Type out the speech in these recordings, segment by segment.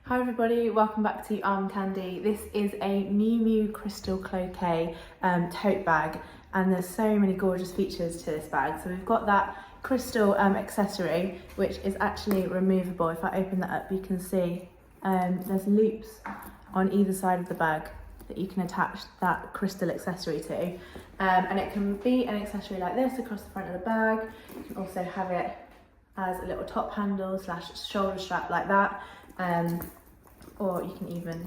Hi everybody, welcome back to Armcandy. This is a Miu Miu Crystal Cloqué tote bag, and there's so many gorgeous features to this bag. So we've got that crystal accessory, which is actually removable. If I open that up, you can see there's loops on either side of the bag that you can attach that crystal accessory to. And it can be an accessory like this across the front of the bag. You can also have it as a little top handle / shoulder strap like that. Or you can even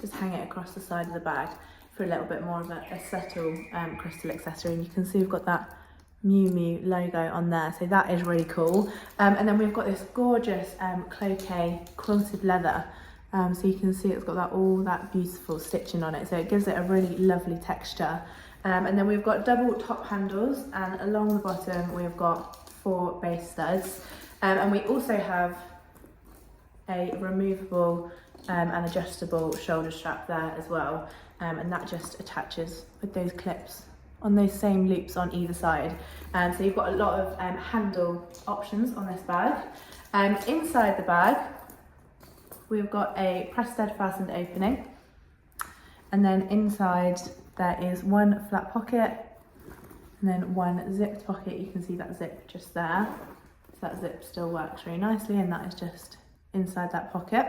just hang it across the side of the bag for a little bit more of a subtle crystal accessory. And you can see we've got that Miu Miu logo on there, so that is really cool. And then we've got this gorgeous Cloqué quilted leather. So you can see it's got all that beautiful stitching on it, so it gives it a really lovely texture. And then we've got double top handles, and along the bottom we've got 4 base studs. And we also have a removable and adjustable shoulder strap there as well, and that just attaches with those clips on those same loops on either side. So you've got a lot of handle options on this bag. Inside the bag we've got a press stud fastened opening, and then inside there is 1 flat pocket and then 1 zipped pocket. You can see that zip just there, so that zip still works really nicely, and that is just inside that pocket.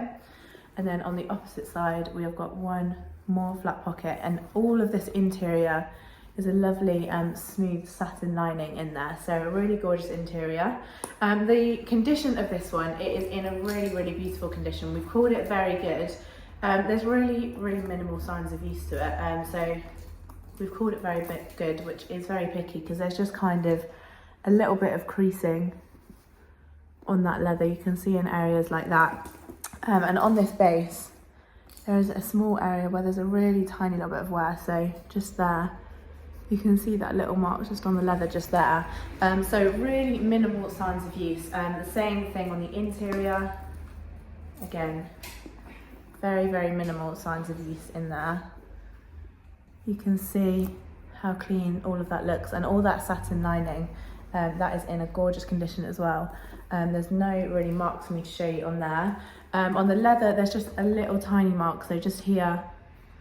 And then on the opposite side we have got 1 more flat pocket, and all of this interior is a lovely smooth satin lining in there, so a really gorgeous interior. The condition of this one, it is in a really beautiful condition. We've called it very good. There's really minimal signs of use to it, so we've called it very good, which is very picky because there's just kind of a little bit of creasing on that leather. You can see in areas like that, and on this base there is a small area where there's a really tiny little bit of wear, so just there you can see that little mark just on the leather just there. So really minimal signs of use. The same thing on the interior, again very minimal signs of use in there. You can see how clean all of that looks, and all that satin lining, that is in a gorgeous condition as well. There's no really marks for me to show you on there. On the leather there's just a little tiny mark, so just here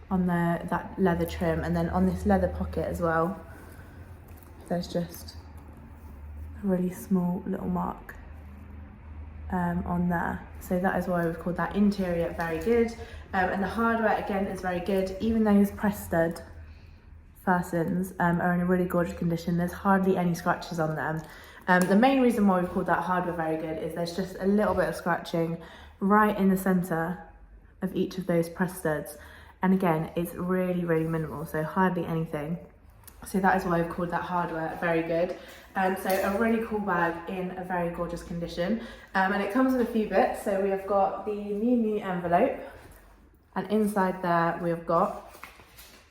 on that leather trim, and then on this leather pocket as well there's just a really small little mark on there. So that is why we've called that interior very good. And the hardware again is very good. Even those press stud fastens are in a really gorgeous condition. There's hardly any scratches on them. The main reason why we've called that hardware very good is there's just a little bit of scratching right in the center of each of those press studs, and again it's really minimal, so hardly anything. So that is why we've called that hardware very good. So a really cool bag in a very gorgeous condition, and it comes with a few bits. So we have got the Miu Miu envelope, and inside there we have got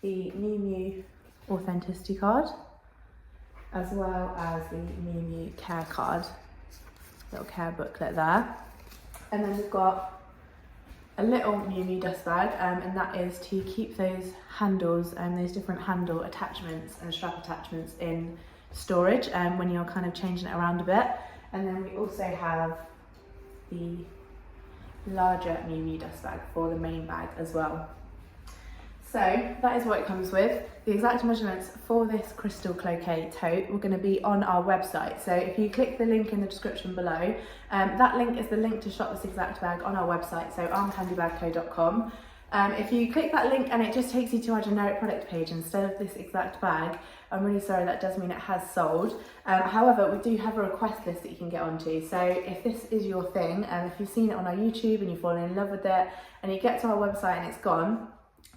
the Miu Miu authenticity card, as well as the Miu Miu care card, little care booklet there. And then we've got a little Miu Miu dust bag, and that is to keep those handles and those different handle attachments and strap attachments in storage when you're kind of changing it around a bit. And then we also have the larger Miu Miu dust bag for the main bag as well. So that is what it comes with. The exact measurements for this crystal cloqué tote were going to be on our website. So if you click the link in the description below, that link is the link to shop this exact bag on our website, so armcandybagco.com. If you click that link and it just takes you to our generic product page instead of this exact bag, I'm really sorry, that does mean it has sold. However, we do have a request list that you can get onto. So if this is your thing, and if you've seen it on our YouTube and you've fallen in love with it, and you get to our website and it's gone,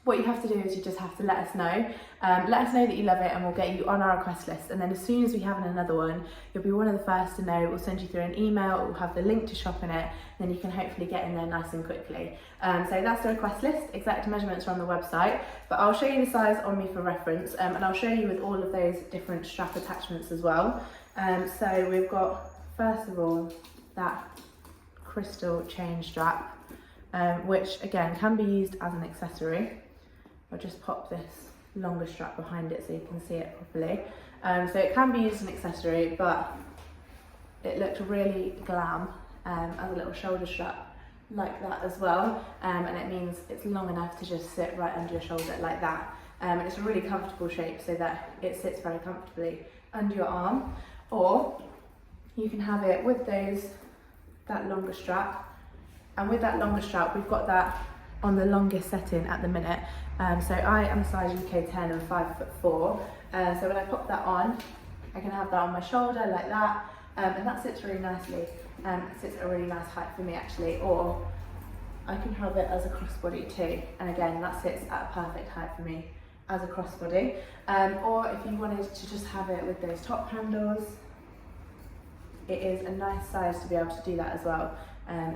what you have to do is you just have to let us know. Let us know that you love it, and we'll get you on our request list. And then as soon as we have another one, you'll be one of the first to know. We'll send you through an email, we'll have the link to shop in it, and then you can hopefully get in there nice and quickly. So that's the request list. Exact measurements are on the website, but I'll show you the size on me for reference, and I'll show you with all of those different strap attachments as well. So we've got, first of all, that crystal chain strap, which again can be used as an accessory. I'll just pop this longer strap behind it so you can see it properly. So it can be used as an accessory, but it looked really glam as a little shoulder strap like that as well, and it means it's long enough to just sit right under your shoulder like that, and it's a really comfortable shape so that it sits very comfortably under your arm. Or you can have it with that longer strap, and with that longer strap we've got that on the longest setting at the minute. So I am a size UK 10 and 5'4", so when I pop that on, I can have that on my shoulder like that, and that sits really nicely. It sits at a really nice height for me actually. Or I can have it as a crossbody too, and again that sits at a perfect height for me as a crossbody. Or if you wanted to just have it with those top handles, it is a nice size to be able to do that as well.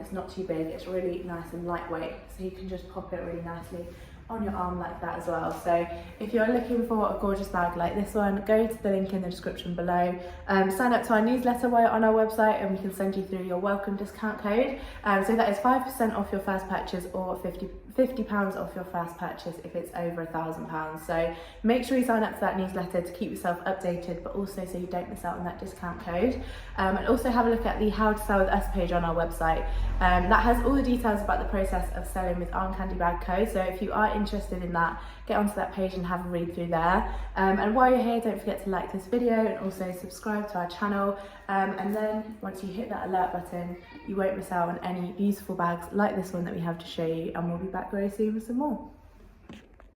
It's not too big, it's really nice and lightweight, so you can just pop it really nicely on your arm like that as well. So if you're looking for a gorgeous bag like this one, go to the link in the description below, sign up to our newsletter on our website, and we can send you through your welcome discount code. So that is 5% off your first purchase, or £50 off your first purchase if it's over £1,000. So make sure you sign up to that newsletter to keep yourself updated, but also so you don't miss out on that discount code. And also have a look at the How to Sell with Us page on our website. That has all the details about the process of selling with Armcandy Bag Co. So if you are interested in that, get onto that page and have a read through there. And while you're here, don't forget to like this video and also subscribe to our channel. And then once you hit that alert button, you won't miss out on any beautiful bags like this one that we have to show you, and we'll be back very soon with some more.